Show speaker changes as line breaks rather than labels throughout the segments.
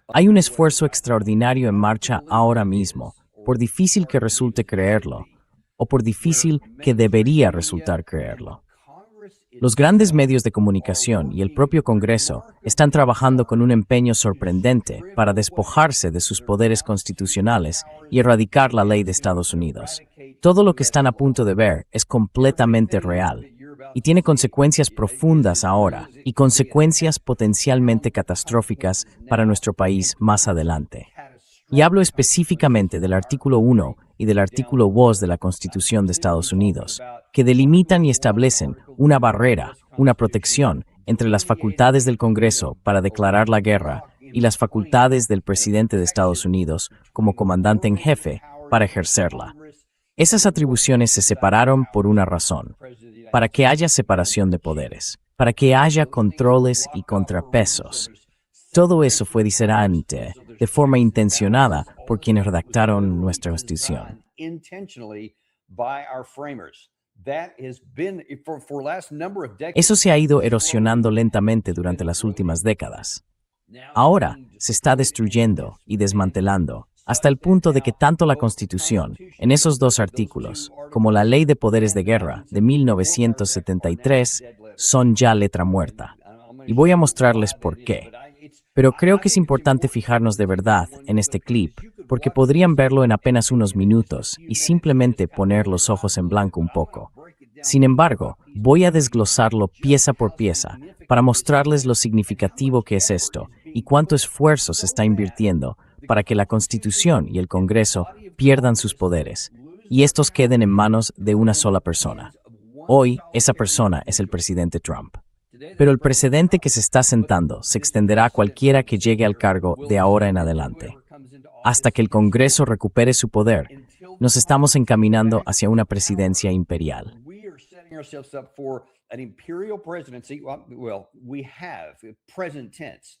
Hay un esfuerzo extraordinario en marcha ahora mismo, por difícil que resulte creerlo, o por difícil que debería resultar creerlo. Los grandes medios de comunicación y el propio Congreso están trabajando con un empeño sorprendente para despojarse de sus poderes constitucionales y erradicar la ley de Estados Unidos. Todo lo que están a punto de ver es completamente real y tiene consecuencias profundas ahora y consecuencias potencialmente catastróficas para nuestro país más adelante. Y hablo específicamente del artículo 1 y del artículo 2 de la Constitución de Estados Unidos, que delimitan y establecen una barrera, una protección entre las facultades del Congreso para declarar la guerra y las facultades del presidente de Estados Unidos como comandante en jefe para ejercerla. Esas atribuciones se separaron por una razón, para que haya separación de poderes, para que haya controles y contrapesos. Todo eso fue diseñado de forma intencionada por quienes redactaron nuestra Constitución. Eso se ha ido erosionando lentamente durante las últimas décadas. Ahora se está destruyendo y desmantelando hasta el punto de que tanto la Constitución, en esos dos artículos, como la Ley de Poderes de Guerra de 1973, son ya letra muerta. Y voy a mostrarles por qué. Pero creo que es importante fijarnos de verdad en este clip, porque podrían verlo en apenas unos minutos y simplemente poner los ojos en blanco un poco. Sin embargo, voy a desglosarlo pieza por pieza para mostrarles lo significativo que es esto y cuánto esfuerzo se está invirtiendo para que la Constitución y el Congreso pierdan sus poderes y estos queden en manos de una sola persona. Hoy, esa persona es el presidente Trump. Pero el precedente que se está sentando se extenderá a cualquiera que llegue al cargo de ahora en adelante. Hasta que el Congreso recupere su poder, nos estamos encaminando hacia una presidencia imperial.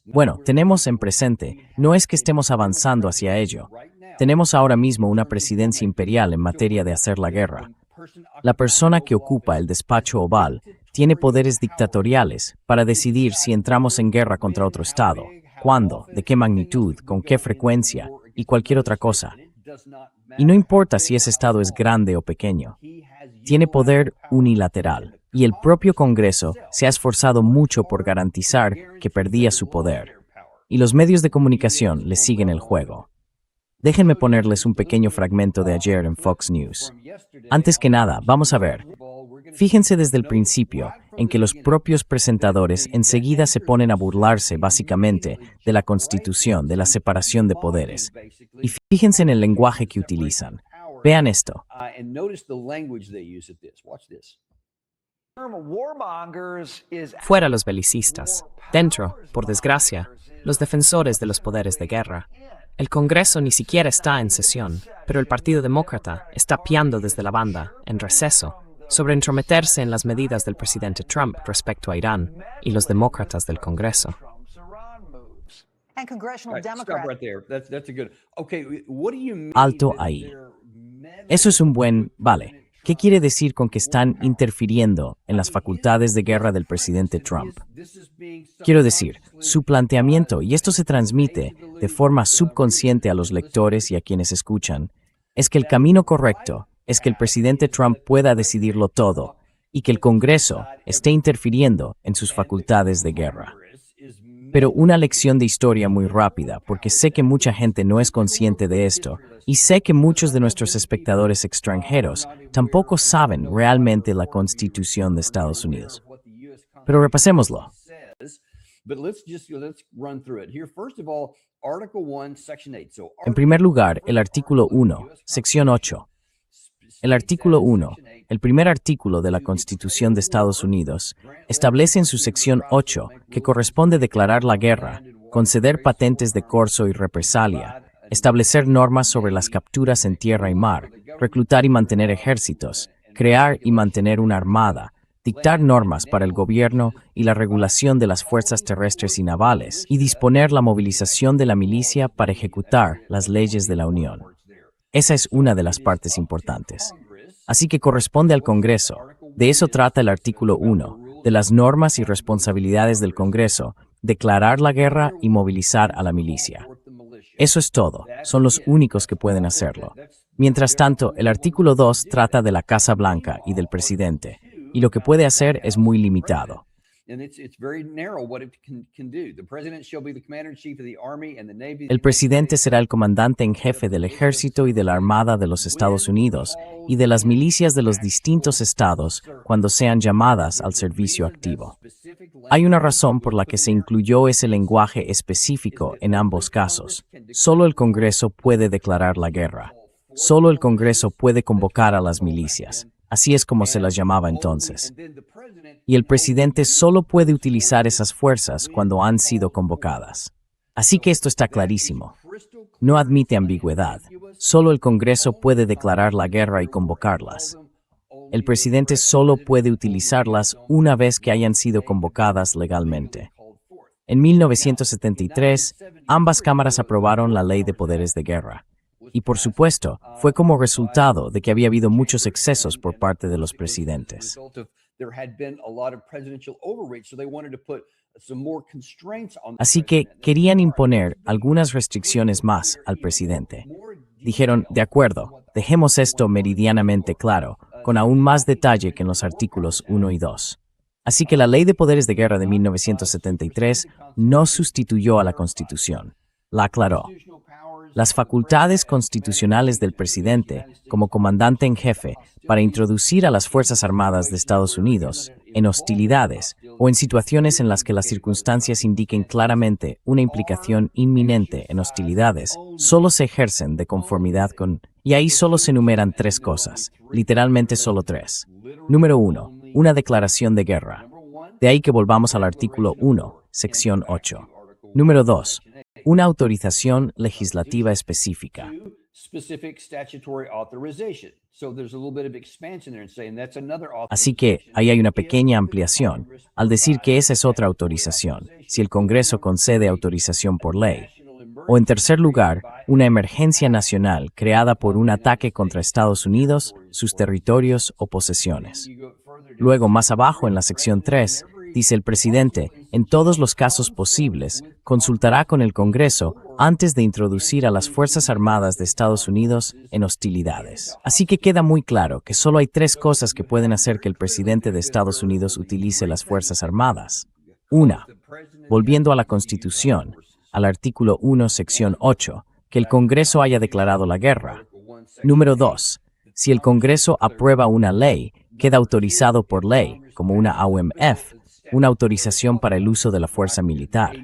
Bueno, tenemos en presente, no es que estemos avanzando hacia ello. Tenemos ahora mismo una presidencia imperial en materia de hacer la guerra. La persona que ocupa el despacho oval tiene poderes dictatoriales para decidir si entramos en guerra contra otro Estado, cuándo, de qué magnitud, con qué frecuencia y cualquier otra cosa. Y no importa si ese Estado es grande o pequeño. Tiene poder unilateral, y el propio Congreso se ha esforzado mucho por garantizar que perdía su poder. Y los medios de comunicación le siguen el juego. Déjenme ponerles un pequeño fragmento de ayer en Fox News. Antes que nada, vamos a ver. Fíjense desde el principio en que los propios presentadores enseguida se ponen a burlarse básicamente de la Constitución, de la separación de poderes. Y fíjense en el lenguaje que utilizan. Vean esto.
Fuera los belicistas. Dentro, por desgracia, los defensores de los poderes de guerra. El Congreso ni siquiera está en sesión, pero el Partido Demócrata está piando desde la banda, en receso, sobre entrometerse en las medidas del presidente Trump respecto a Irán y los demócratas del Congreso.
Alto ahí. Eso es un buen, vale. ¿Qué quiere decir con que están interfiriendo en las facultades de guerra del presidente Trump? Quiero decir, su planteamiento, y esto se transmite de forma subconsciente a los lectores y a quienes escuchan, es que el camino correcto es que el presidente Trump pueda decidirlo todo y que el Congreso esté interfiriendo en sus facultades de guerra. Pero una lección de historia muy rápida, porque sé que mucha gente no es consciente de esto, y sé que muchos de nuestros espectadores extranjeros tampoco saben realmente la Constitución de Estados Unidos. Pero repasémoslo. En primer lugar, el artículo 1, sección 8. El artículo 1, el primer artículo de la Constitución de Estados Unidos, establece en su sección 8 que corresponde declarar la guerra, conceder patentes de corso y represalia, establecer normas sobre las capturas en tierra y mar, reclutar y mantener ejércitos, crear y mantener una armada, dictar normas para el gobierno y la regulación de las fuerzas terrestres y navales, y disponer la movilización de la milicia para ejecutar las leyes de la Unión. Esa es una de las partes importantes. Así que corresponde al Congreso. De eso trata el artículo 1, de las normas y responsabilidades del Congreso, declarar la guerra y movilizar a la milicia. Eso es todo, son los únicos que pueden hacerlo. Mientras tanto, el artículo 2 trata de la Casa Blanca y del presidente, y lo que puede hacer es muy limitado. El presidente será el comandante en jefe del ejército y de la Armada de los Estados Unidos y de las milicias de los distintos estados cuando sean llamadas al servicio activo. Hay una razón por la que se incluyó ese lenguaje específico en ambos casos. Solo el Congreso puede declarar la guerra. Solo el Congreso puede convocar a las milicias. Así es como se las llamaba entonces. Y el presidente solo puede utilizar esas fuerzas cuando han sido convocadas. Así que esto está clarísimo. No admite ambigüedad. Solo el Congreso puede declarar la guerra y convocarlas. El presidente solo puede utilizarlas una vez que hayan sido convocadas legalmente. En 1973, ambas cámaras aprobaron la Ley de Poderes de Guerra. Y por supuesto, fue como resultado de que había habido muchos excesos por parte de los presidentes. Así que querían imponer algunas restricciones más al presidente. Dijeron, de acuerdo, dejemos esto meridianamente claro, con aún más detalle que en los artículos 1 y 2. Así que la Ley de Poderes de Guerra de 1973 no sustituyó a la Constitución, la aclaró. Las facultades constitucionales del presidente, como comandante en jefe, para introducir a las Fuerzas Armadas de Estados Unidos en hostilidades o en situaciones en las que las circunstancias indiquen claramente una implicación inminente en hostilidades, solo se ejercen de conformidad con... Y ahí solo se enumeran tres cosas, literalmente solo tres. Número 1, una declaración de guerra. De ahí que volvamos al artículo 1, sección 8. Número 2, una autorización legislativa específica. Así que ahí hay una pequeña ampliación al decir que esa es otra autorización, si el Congreso concede autorización por ley. O en tercer lugar, una emergencia nacional creada por un ataque contra Estados Unidos, sus territorios o posesiones. Luego, más abajo en la sección 3, dice el presidente, en todos los casos posibles, consultará con el Congreso antes de introducir a las Fuerzas Armadas de Estados Unidos en hostilidades. Así que queda muy claro que solo hay tres cosas que pueden hacer que el presidente de Estados Unidos utilice las Fuerzas Armadas. Una, volviendo a la Constitución, al artículo 1, sección 8, que el Congreso haya declarado la guerra. Número 2, si el Congreso aprueba una ley, queda autorizado por ley, como una AUMF, una autorización para el uso de la fuerza militar.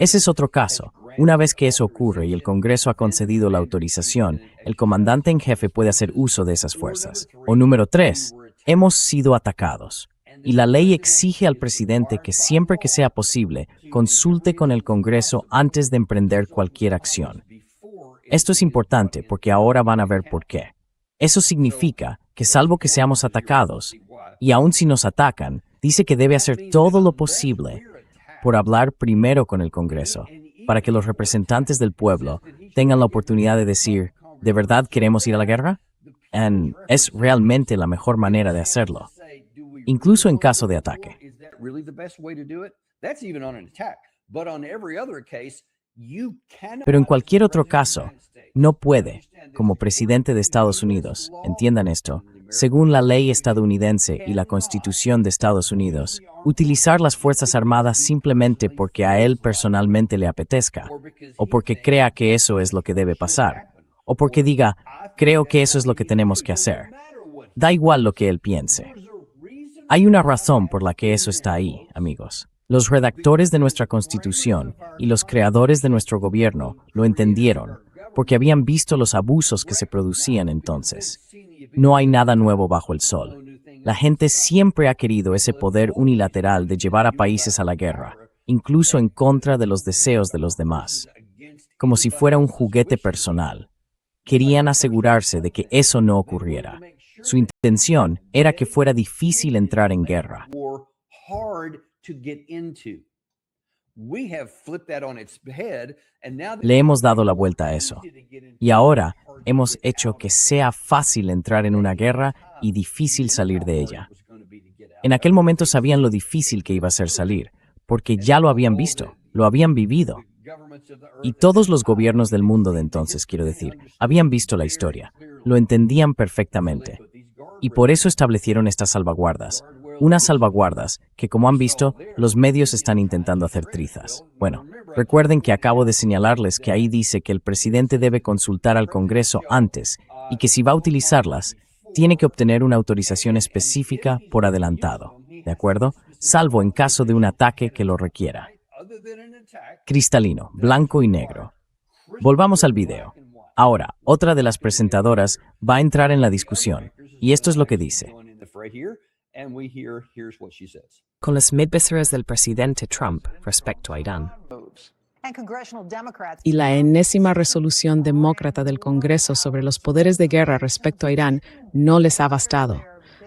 Ese es otro caso. Una vez que eso ocurre y el Congreso ha concedido la autorización, el comandante en jefe puede hacer uso de esas fuerzas. O número 3, hemos sido atacados. Y la ley exige al presidente que siempre que sea posible, consulte con el Congreso antes de emprender cualquier acción. Esto es importante porque ahora van a ver por qué. Eso significa que salvo que seamos atacados, y aun si nos atacan, dice que debe hacer todo lo posible por hablar primero con el Congreso, para que los representantes del pueblo tengan la oportunidad de decir, ¿de verdad queremos ir a la guerra? Es realmente la mejor manera de hacerlo, incluso en caso de ataque. Pero en cualquier otro caso, no puede, como presidente de Estados Unidos, entiendan esto, según la ley estadounidense y la Constitución de Estados Unidos, utilizar las Fuerzas Armadas simplemente porque a él personalmente le apetezca, o porque crea que eso es lo que debe pasar, o porque diga, creo que eso es lo que tenemos que hacer. Da igual lo que él piense. Hay una razón por la que eso está ahí, amigos. Los redactores de nuestra Constitución y los creadores de nuestro gobierno lo entendieron, porque habían visto los abusos que se producían entonces. No hay nada nuevo bajo el sol. La gente siempre ha querido ese poder unilateral de llevar a países a la guerra, incluso en contra de los deseos de los demás, como si fuera un juguete personal. Querían asegurarse de que eso no ocurriera. Su intención era que fuera difícil entrar en guerra. Le hemos dado la vuelta a eso. Y ahora hemos hecho que sea fácil entrar en una guerra y difícil salir de ella. En aquel momento sabían lo difícil que iba a ser salir, porque ya lo habían visto, lo habían vivido. Y todos los gobiernos del mundo de entonces, quiero decir, habían visto la historia, lo entendían perfectamente. Y por eso establecieron estas salvaguardas. Unas salvaguardas que, como han visto, los medios están intentando hacer trizas. Bueno, recuerden que acabo de señalarles que ahí dice que el presidente debe consultar al Congreso antes y que si va a utilizarlas, tiene que obtener una autorización específica por adelantado, ¿de acuerdo? Salvo en caso de un ataque que lo requiera. Cristalino, blanco y negro. Volvamos al video. Ahora, otra de las presentadoras va a entrar en la discusión, y esto es lo que dice.
Con las medbeceras del presidente Trump respecto a Irán.
Y la enésima resolución demócrata del Congreso sobre los poderes de guerra respecto a Irán no les ha bastado.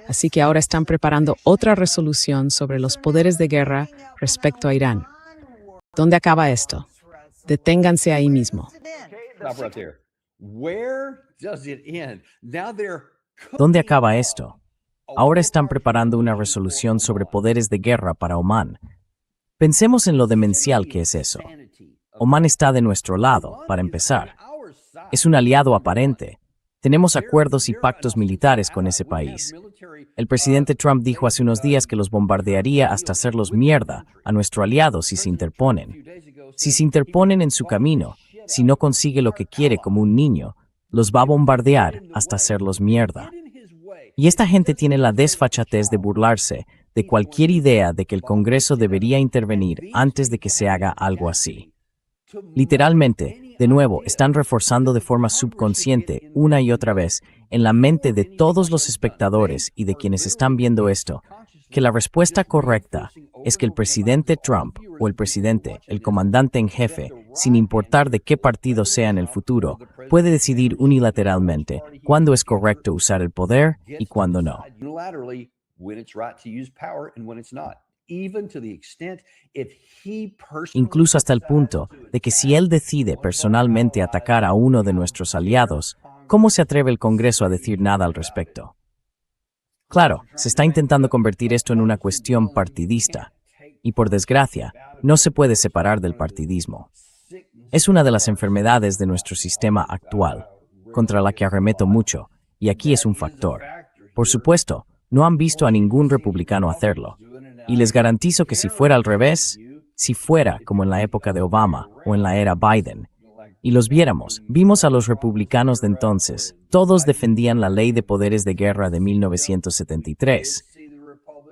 Así que ahora están preparando otra resolución sobre los poderes de guerra respecto a Irán. ¿Dónde acaba esto? Deténganse ahí mismo.
¿Dónde acaba esto? Ahora están preparando una resolución sobre poderes de guerra para Omán. Pensemos en lo demencial que es eso. Omán está de nuestro lado, para empezar. Es un aliado aparente. Tenemos acuerdos y pactos militares con ese país. El presidente Trump dijo hace unos días que los bombardearía hasta hacerlos mierda a nuestro aliado si se interponen. Si se interponen en su camino, si no consigue lo que quiere como un niño, los va a bombardear hasta hacerlos mierda. Y esta gente tiene la desfachatez de burlarse de cualquier idea de que el Congreso debería intervenir antes de que se haga algo así. Literalmente, de nuevo, están reforzando de forma subconsciente una y otra vez en la mente de todos los espectadores y de quienes están viendo esto, que la respuesta correcta es que el presidente Trump o el presidente, el comandante en jefe, sin importar de qué partido sea en el futuro, puede decidir unilateralmente cuándo es correcto usar el poder y cuándo no. Incluso hasta el punto de que si él decide personalmente atacar a uno de nuestros aliados, ¿cómo se atreve el Congreso a decir nada al respecto? Claro, se está intentando convertir esto en una cuestión partidista, y por desgracia, no se puede separar del partidismo. Es una de las enfermedades de nuestro sistema actual, contra la que arremeto mucho, y aquí es un factor. Por supuesto, no han visto a ningún republicano hacerlo. Y les garantizo que si fuera al revés, si fuera como en la época de Obama o en la era Biden, y los viéramos, vimos a los republicanos de entonces, todos defendían la Ley de Poderes de Guerra de 1973.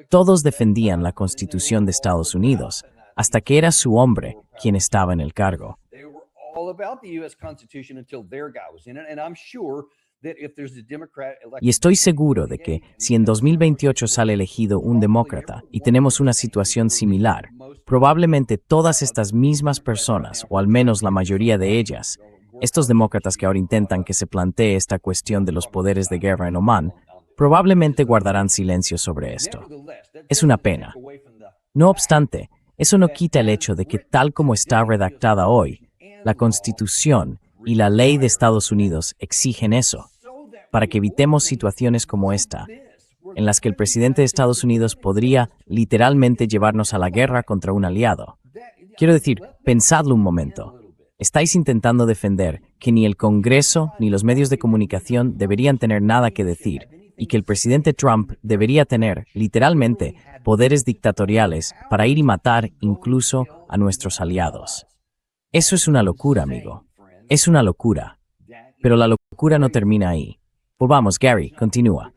Todos defendían la Constitución de Estados Unidos, hasta que era su hombre quien estaba en el cargo. Y estoy seguro de que si en 2028 sale elegido un demócrata y tenemos una situación similar, probablemente todas estas mismas personas, o al menos la mayoría de ellas, estos demócratas que ahora intentan que se plantee esta cuestión de los poderes de guerra en Omán, probablemente guardarán silencio sobre esto. Es una pena. No obstante, eso no quita el hecho de que tal como está redactada hoy, la Constitución y la ley de Estados Unidos exigen eso, para que evitemos situaciones como esta, en las que el presidente de Estados Unidos podría literalmente llevarnos a la guerra contra un aliado. Quiero decir, pensadlo un momento. Estáis intentando defender que ni el Congreso ni los medios de comunicación deberían tener nada que decir y que el presidente Trump debería tener, literalmente, poderes dictatoriales para ir y matar incluso a nuestros aliados. Eso es una locura, amigo. Es una locura. Pero la locura no termina ahí. Volvamos, Gary, continúa.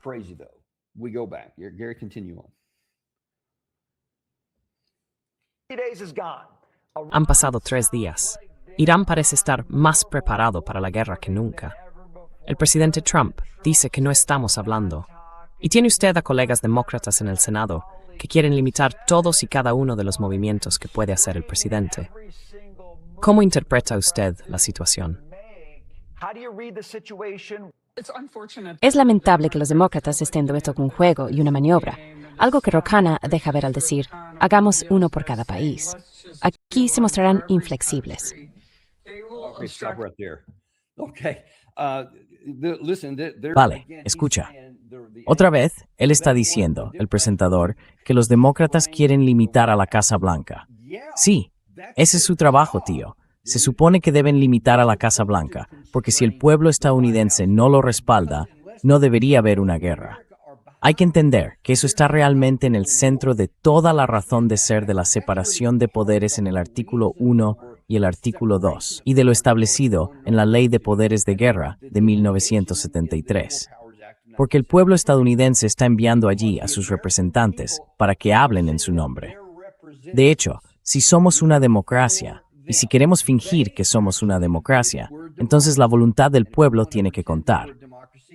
Han pasado 3 días. Irán parece estar más preparado para la guerra que nunca. El presidente Trump dice que no estamos hablando. Y tiene usted a colegas demócratas en el Senado que quieren limitar todos y cada uno de los movimientos que puede hacer el presidente. ¿Cómo interpreta usted la situación?
Es lamentable que los demócratas estén viendo esto como un juego y una maniobra, algo que Ro Khanna deja ver al decir, hagamos uno por cada país. Aquí Aquí se mostrarán inflexibles.
Vale, escucha. Otra vez, él está diciendo, el presentador, que los demócratas quieren limitar a la Casa Blanca. Sí, ese es su trabajo, tío. Se supone que deben limitar a la Casa Blanca, porque si el pueblo estadounidense no lo respalda, no debería haber una guerra. Hay que entender que eso está realmente en el centro de toda la razón de ser de la separación de poderes en el artículo 1 y el artículo 2, y de lo establecido en la Ley de Poderes de Guerra de 1973. Porque el pueblo estadounidense está enviando allí a sus representantes para que hablen en su nombre. De hecho, si somos una democracia, y si queremos fingir que somos una democracia, entonces la voluntad del pueblo tiene que contar.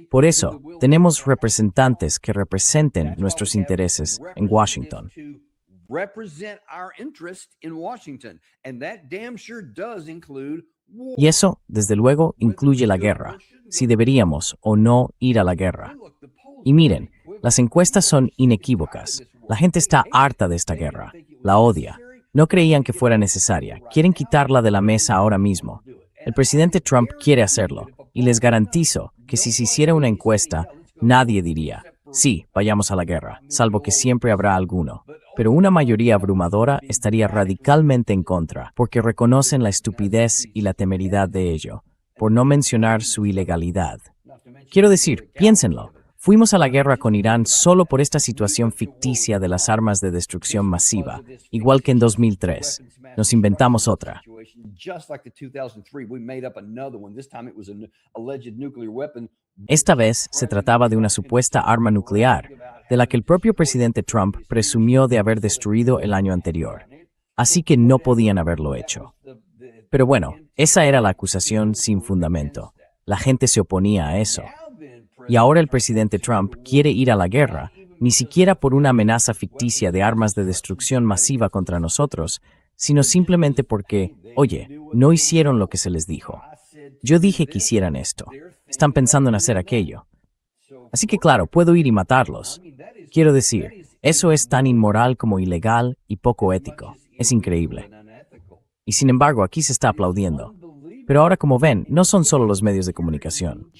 Por eso, tenemos representantes que representen nuestros intereses en Washington. Y eso, desde luego, incluye la guerra, si deberíamos o no ir a la guerra. Y miren, las encuestas son inequívocas. La gente está harta de esta guerra, la odia. No creían que fuera necesaria, quieren quitarla de la mesa ahora mismo. El presidente Trump quiere hacerlo, y les garantizo que si se hiciera una encuesta, nadie diría, sí, vayamos a la guerra, salvo que siempre habrá alguno. Pero una mayoría abrumadora estaría radicalmente en contra, porque reconocen la estupidez y la temeridad de ello, por no mencionar su ilegalidad. Quiero decir, piénsenlo. Fuimos a la guerra con Irán solo por esta situación ficticia de las armas de destrucción masiva, igual que en 2003. Nos inventamos otra. Esta vez se trataba de una supuesta arma nuclear, de la que el propio presidente Trump presumió de haber destruido el año anterior. Así que no podían haberlo hecho. Pero bueno, esa era la acusación sin fundamento. La gente se oponía a eso. Y ahora el presidente Trump quiere ir a la guerra, ni siquiera por una amenaza ficticia de armas de destrucción masiva contra nosotros, sino simplemente porque, oye, no hicieron lo que se les dijo. Yo dije que hicieran esto. Están pensando en hacer aquello. Así que claro, puedo ir y matarlos. Quiero decir, eso es tan inmoral como ilegal y poco ético. Es increíble. Y sin embargo, aquí se está aplaudiendo. Pero ahora, como ven, no son solo los medios de comunicación.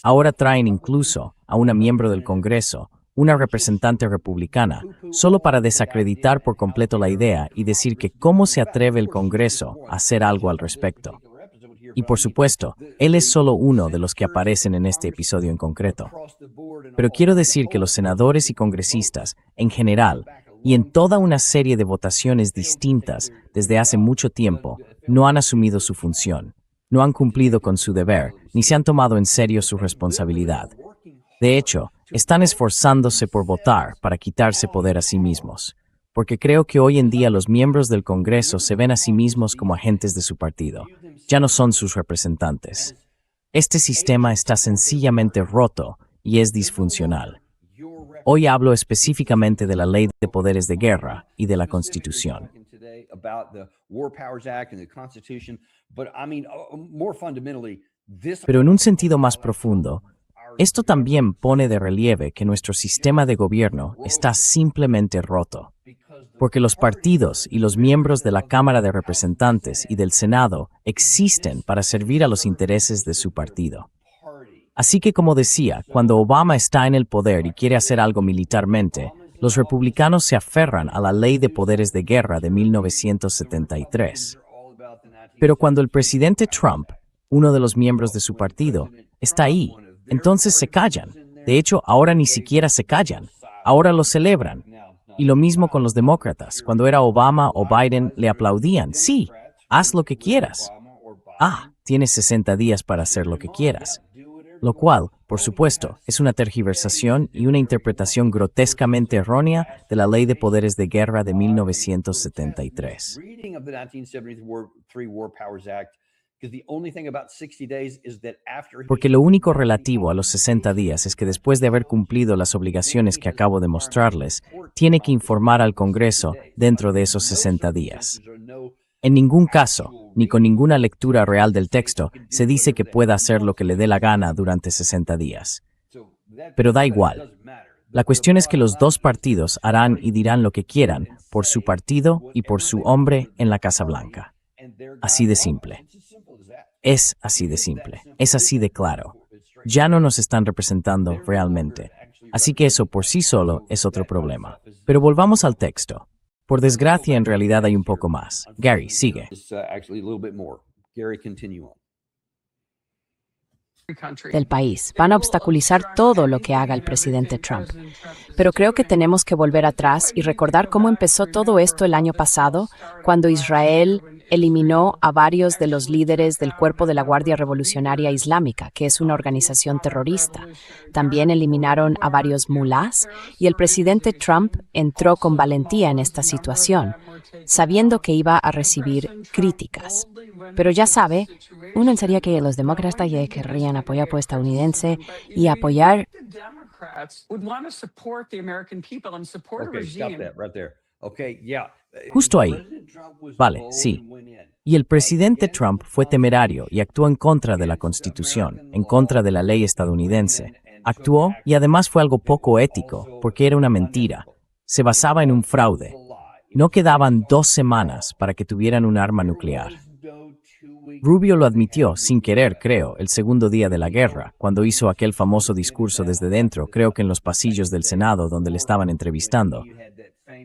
Ahora traen incluso a una miembro del Congreso, una representante republicana, solo para desacreditar por completo la idea y decir que cómo se atreve el Congreso a hacer algo al respecto. Y por supuesto, él es solo uno de los que aparecen en este episodio en concreto. Pero quiero decir que los senadores y congresistas, en general, y en toda una serie de votaciones distintas desde hace mucho tiempo, no han asumido su función, no han cumplido con su deber, ni se han tomado en serio su responsabilidad. De hecho, están esforzándose por votar para quitarse poder a sí mismos, porque creo que hoy en día los miembros del Congreso se ven a sí mismos como agentes de su partido, ya no son sus representantes. Este sistema está sencillamente roto y es disfuncional. Hoy hablo específicamente de la Ley de Poderes de Guerra y de la Constitución. Pero en un sentido más profundo, esto también pone de relieve que nuestro sistema de gobierno está simplemente roto, porque los partidos y los miembros de la Cámara de Representantes y del Senado existen para servir a los intereses de su partido. Así que, como decía, cuando Obama está en el poder y quiere hacer algo militarmente, los republicanos se aferran a la Ley de Poderes de Guerra de 1973. Pero cuando el presidente Trump, uno de los miembros de su partido, está ahí, entonces se callan. De hecho, ahora ni siquiera se callan. Ahora lo celebran. Y lo mismo con los demócratas. Cuando era Obama o Biden, le aplaudían. Sí, haz lo que quieras. Tienes 60 días para hacer lo que quieras. Lo cual, por supuesto, es una tergiversación y una interpretación grotescamente errónea de la Ley de Poderes de Guerra de 1973. Porque lo único relativo a los 60 días es que después de haber cumplido las obligaciones que acabo de mostrarles, tiene que informar al Congreso dentro de esos 60 días. En ningún caso, ni con ninguna lectura real del texto, se dice que pueda hacer lo que le dé la gana durante 60 días. Pero da igual. La cuestión es que los dos partidos harán y dirán lo que quieran por su partido y por su hombre en la Casa Blanca. Así de simple. Es así de simple. Es así de claro. Ya no nos están representando realmente. Así que eso por sí solo es otro problema. Pero volvamos al texto. Por desgracia, en realidad hay un poco más. Gary, sigue.
Del país. Van a obstaculizar todo lo que haga el presidente Trump. Pero creo que tenemos que volver atrás y recordar cómo empezó todo esto el año pasado, cuando Israel eliminó a varios de los líderes del Cuerpo de la Guardia Revolucionaria Islámica, que es una organización terrorista. También eliminaron a varios mulás y el presidente Trump entró con valentía en esta situación, sabiendo que iba a recibir críticas. Pero ya sabe, uno pensaría que los demócratas ya querrían apoyar al pueblo estadounidense y apoyar.
Justo ahí. Vale, sí. Y el presidente Trump fue temerario y actuó en contra de la Constitución, en contra de la ley estadounidense. Actuó y además fue algo poco ético, porque era una mentira. Se basaba en un fraude. No quedaban 2 semanas para que tuvieran un arma nuclear. Rubio lo admitió, sin querer, creo, el segundo día de la guerra, cuando hizo aquel famoso discurso desde dentro, creo que en los pasillos del Senado donde le estaban entrevistando.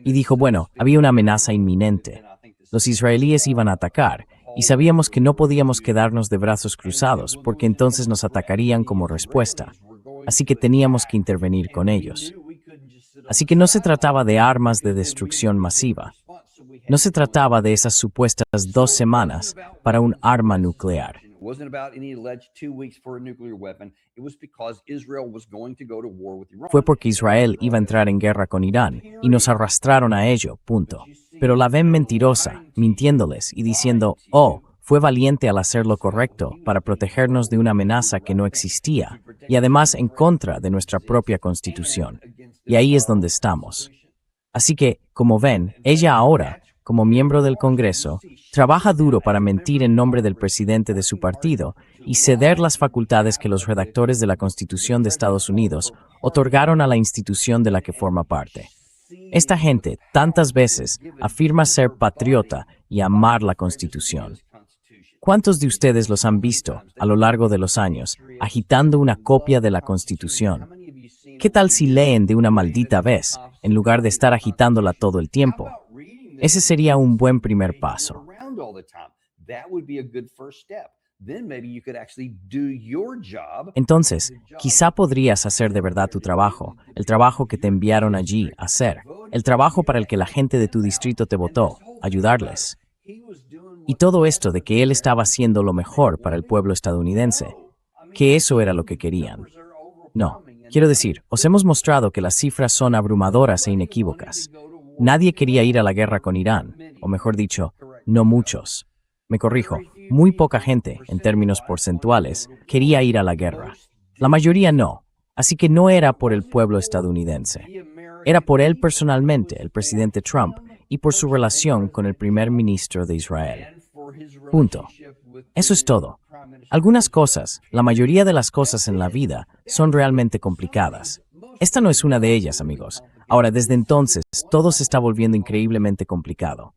Y dijo, bueno, había una amenaza inminente. Los israelíes iban a atacar, y sabíamos que no podíamos quedarnos de brazos cruzados, porque entonces nos atacarían como respuesta. Así que teníamos que intervenir con ellos. Así que no se trataba de armas de destrucción masiva. No se trataba de esas supuestas 2 semanas para un arma nuclear. Fue porque Israel iba a entrar en guerra con Irán y nos arrastraron a ello, punto. Pero la ven mentirosa, mintiéndoles y diciendo, oh, fue valiente al hacer lo correcto para protegernos de una amenaza que no existía y además en contra de nuestra propia Constitución. Y ahí es donde estamos. Así que, como ven, ella ahora, como miembro del Congreso, trabaja duro para mentir en nombre del presidente de su partido y ceder las facultades que los redactores de la Constitución de Estados Unidos otorgaron a la institución de la que forma parte. Esta gente, tantas veces, afirma ser patriota y amar la Constitución. ¿Cuántos de ustedes los han visto, a lo largo de los años, agitando una copia de la Constitución? ¿Qué tal si leen de una maldita vez, en lugar de estar agitándola todo el tiempo? Ese sería un buen primer paso. Entonces, quizá podrías hacer de verdad tu trabajo, el trabajo que te enviaron allí a hacer, el trabajo para el que la gente de tu distrito te votó, ayudarles. Y todo esto de que él estaba haciendo lo mejor para el pueblo estadounidense, que eso era lo que querían. No, quiero decir, os hemos mostrado que las cifras son abrumadoras e inequívocas. Nadie quería ir a la guerra con Irán, o mejor dicho, no muchos. Me corrijo, muy poca gente, en términos porcentuales, quería ir a la guerra. La mayoría no, así que no era por el pueblo estadounidense. Era por él personalmente, el presidente Trump, y por su relación con el primer ministro de Israel. Punto. Eso es todo. Algunas cosas, la mayoría de las cosas en la vida, son realmente complicadas. Esta no es una de ellas, amigos. Ahora, desde entonces, todo se está volviendo increíblemente complicado.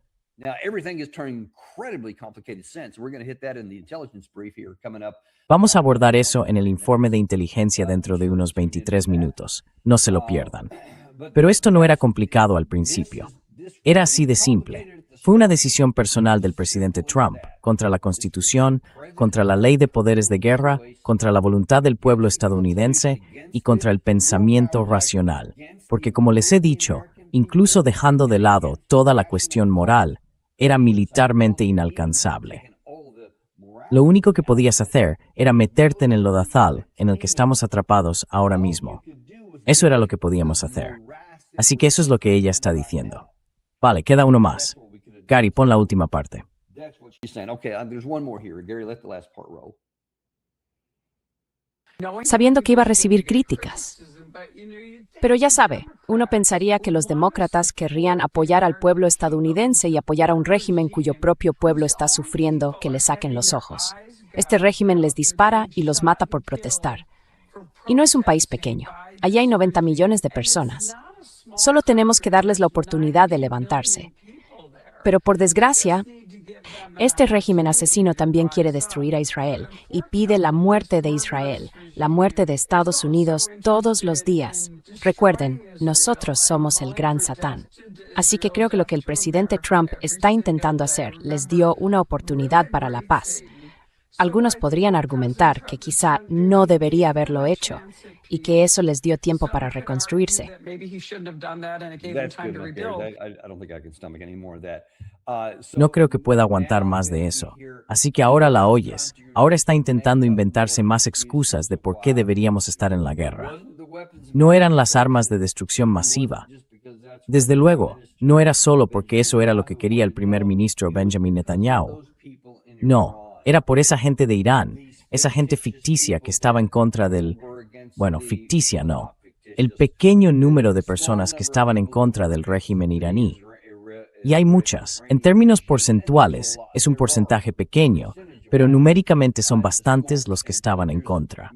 Vamos a abordar eso en el informe de inteligencia dentro de unos 23 minutos. No se lo pierdan. Pero esto no era complicado al principio. Era así de simple. Fue una decisión personal del presidente Trump contra la Constitución, contra la ley de poderes de guerra, contra la voluntad del pueblo estadounidense y contra el pensamiento racional. Porque como les he dicho, incluso dejando de lado toda la cuestión moral, era militarmente inalcanzable. Lo único que podías hacer era meterte en el lodazal en el que estamos atrapados ahora mismo. Eso era lo que podíamos hacer. Así que eso es lo que ella está diciendo. Vale, queda uno más. Gary, pon la última parte.
Sabiendo que iba a recibir críticas. Pero ya sabe, uno pensaría que los demócratas querrían apoyar al pueblo estadounidense y apoyar a un régimen cuyo propio pueblo está sufriendo que le saquen los ojos. Este régimen les dispara y los mata por protestar. Y no es un país pequeño. Allí hay 90 millones de personas. Solo tenemos que darles la oportunidad de levantarse. Pero por desgracia, este régimen asesino también quiere destruir a Israel y pide la muerte de Israel, la muerte de Estados Unidos todos los días. Recuerden, nosotros somos el gran Satán. Así que creo que lo que el presidente Trump está intentando hacer les dio una oportunidad para la paz. Algunos podrían argumentar que quizá no debería haberlo hecho y que eso les dio tiempo para reconstruirse.
No creo que pueda aguantar más de eso. Así que ahora la oyes. Ahora está intentando inventarse más excusas de por qué deberíamos estar en la guerra. No eran las armas de destrucción masiva. Desde luego, no era solo porque eso era lo que quería el primer ministro Benjamin Netanyahu. No, era por esa gente de Irán, esa gente ficticia que estaba en contra del... Bueno, ficticia no. El pequeño número de personas que estaban en contra del régimen iraní. Y hay muchas. En términos porcentuales, es un porcentaje pequeño, pero numéricamente son bastantes los que estaban en contra.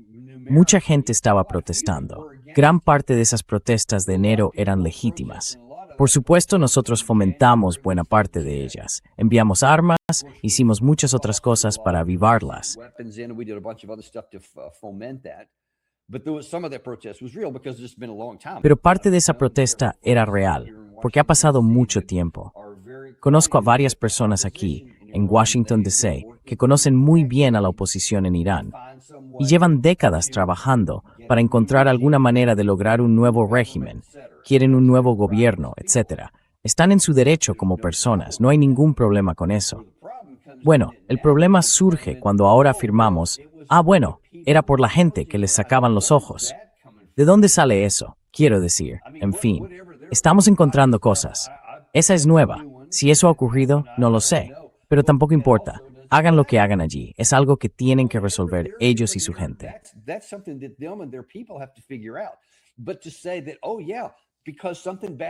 Mucha gente estaba protestando. Gran parte de esas protestas de enero eran legítimas. Por supuesto, nosotros fomentamos buena parte de ellas. Enviamos armas, hicimos muchas otras cosas para avivarlas. Pero parte de esa protesta era real, porque ha pasado mucho tiempo. Conozco a varias personas aquí, en Washington, D.C., que conocen muy bien a la oposición en Irán y llevan décadas trabajando para encontrar alguna manera de lograr un nuevo régimen. Quieren un nuevo gobierno, etc. Están en su derecho como personas, no hay ningún problema con eso. Bueno, el problema surge cuando ahora afirmamos, bueno, era por la gente que les sacaban los ojos. ¿De dónde sale eso? Quiero decir, en fin, estamos encontrando cosas. Esa es nueva. Si eso ha ocurrido, no lo sé, pero tampoco importa. Hagan lo que hagan allí. Es algo que tienen que resolver ellos y su gente.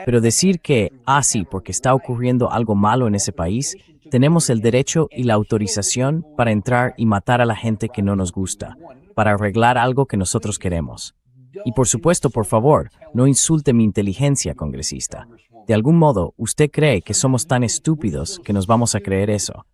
Pero decir que, sí, porque está ocurriendo algo malo en ese país, tenemos el derecho y la autorización para entrar y matar a la gente que no nos gusta, para arreglar algo que nosotros queremos. Y por supuesto, por favor, no insulte mi inteligencia, congresista. De algún modo, usted cree que somos tan estúpidos que nos vamos a creer eso.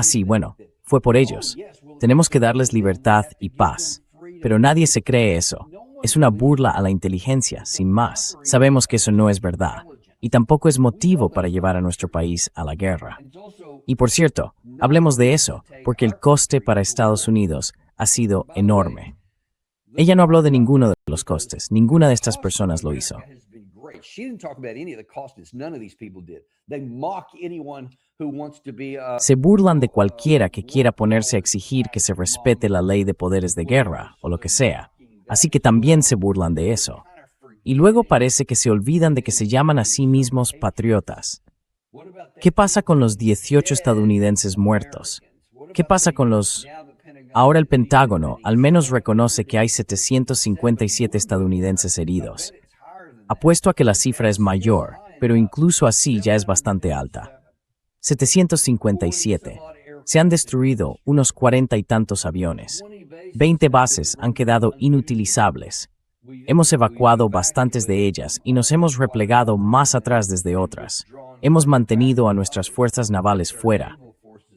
Sí, bueno, fue por ellos. Tenemos que darles libertad y paz. Pero nadie se cree eso. Es una burla a la inteligencia, sin más. Sabemos que eso no es verdad. Y tampoco es motivo para llevar a nuestro país a la guerra. Y por cierto, hablemos de eso, porque el coste para Estados Unidos ha sido enorme. Ella no habló de ninguno de los costes. Ninguna de estas personas lo hizo. Se burlan de cualquiera que quiera ponerse a exigir que se respete la ley de poderes de guerra, o lo que sea. Así que también se burlan de eso. Y luego parece que se olvidan de que se llaman a sí mismos patriotas. ¿Qué pasa con los 18 estadounidenses muertos? ¿Qué pasa con los...? Ahora el Pentágono al menos reconoce que hay 757 estadounidenses heridos. Apuesto a que la cifra es mayor, pero incluso así ya es bastante alta. 757. Se han destruido unos 40 y tantos aviones. 20 bases han quedado inutilizables. Hemos evacuado bastantes de ellas y nos hemos replegado más atrás desde otras. Hemos mantenido a nuestras fuerzas navales fuera.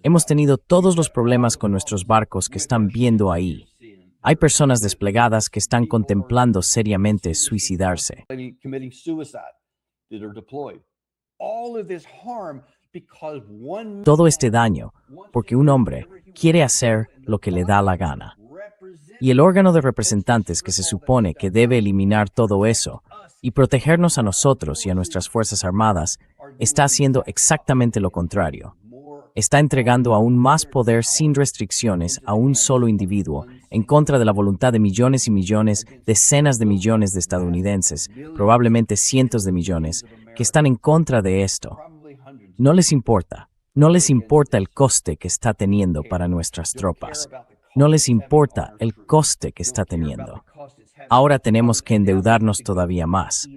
Hemos tenido todos los problemas con nuestros barcos que están viendo ahí. Hay personas desplegadas que están contemplando seriamente suicidarse. Todo este daño porque un hombre quiere hacer lo que le da la gana. Y el órgano de representantes que se supone que debe eliminar todo eso y protegernos a nosotros y a nuestras Fuerzas Armadas está haciendo exactamente lo contrario. Está entregando aún más poder sin restricciones a un solo individuo en contra de la voluntad de millones y millones, decenas de millones de estadounidenses, probablemente cientos de millones, que están en contra de esto. No les importa. No les importa el coste que está teniendo para nuestras tropas. No les importa el coste que está teniendo. Ahora tenemos que endeudarnos todavía más.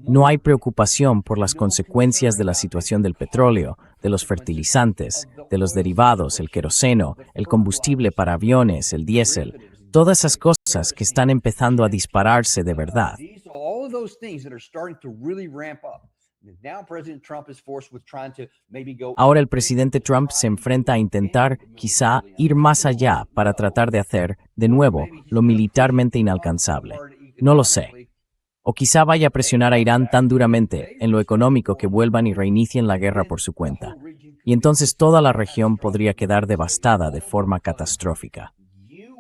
No hay preocupación por las consecuencias de la situación del petróleo, de los fertilizantes, de los derivados, el queroseno, el combustible para aviones, el diésel. Todas esas cosas que están empezando a dispararse de verdad. Ahora el presidente Trump se enfrenta a intentar, quizá, ir más allá para tratar de hacer, de nuevo, lo militarmente inalcanzable. No lo sé. O quizá vaya a presionar a Irán tan duramente en lo económico que vuelvan y reinicien la guerra por su cuenta. Y entonces toda la región podría quedar devastada de forma catastrófica.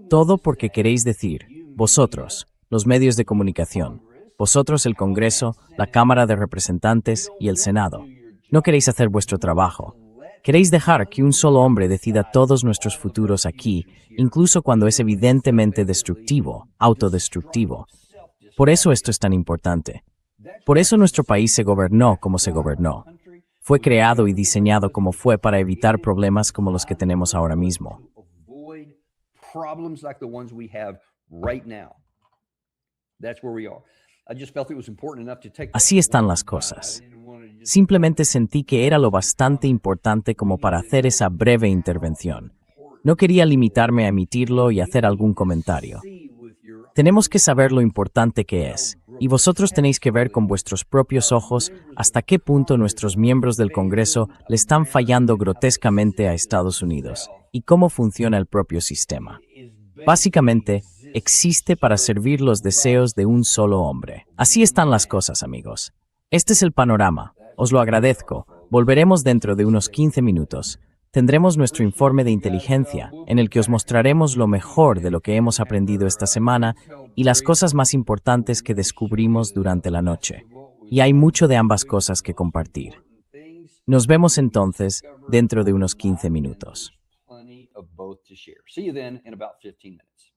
Todo porque queréis decir, vosotros, los medios de comunicación, vosotros el Congreso, la Cámara de Representantes y el Senado, no queréis hacer vuestro trabajo. Queréis dejar que un solo hombre decida todos nuestros futuros aquí, incluso cuando es evidentemente destructivo, autodestructivo. Por eso esto es tan importante. Por eso nuestro país se gobernó como se gobernó. Fue creado y diseñado como fue para evitar problemas como los que tenemos ahora mismo. Así están las cosas. Simplemente sentí que era lo bastante importante como para hacer esa breve intervención. No quería limitarme a emitirlo y hacer algún comentario. Tenemos que saber lo importante que es, y vosotros tenéis que ver con vuestros propios ojos hasta qué punto nuestros miembros del Congreso le están fallando grotescamente a Estados Unidos, y cómo funciona el propio sistema. Básicamente, existe para servir los deseos de un solo hombre. Así están las cosas, amigos. Este es el panorama. Os lo agradezco. Volveremos dentro de unos 15 minutos. Tendremos nuestro informe de inteligencia, en el que os mostraremos lo mejor de lo que hemos aprendido esta semana y las cosas más importantes que descubrimos durante la noche. Y hay mucho de ambas cosas que compartir. Nos vemos entonces dentro de unos 15 minutos.
Plenty of both to share. See you then in about 15 minutes.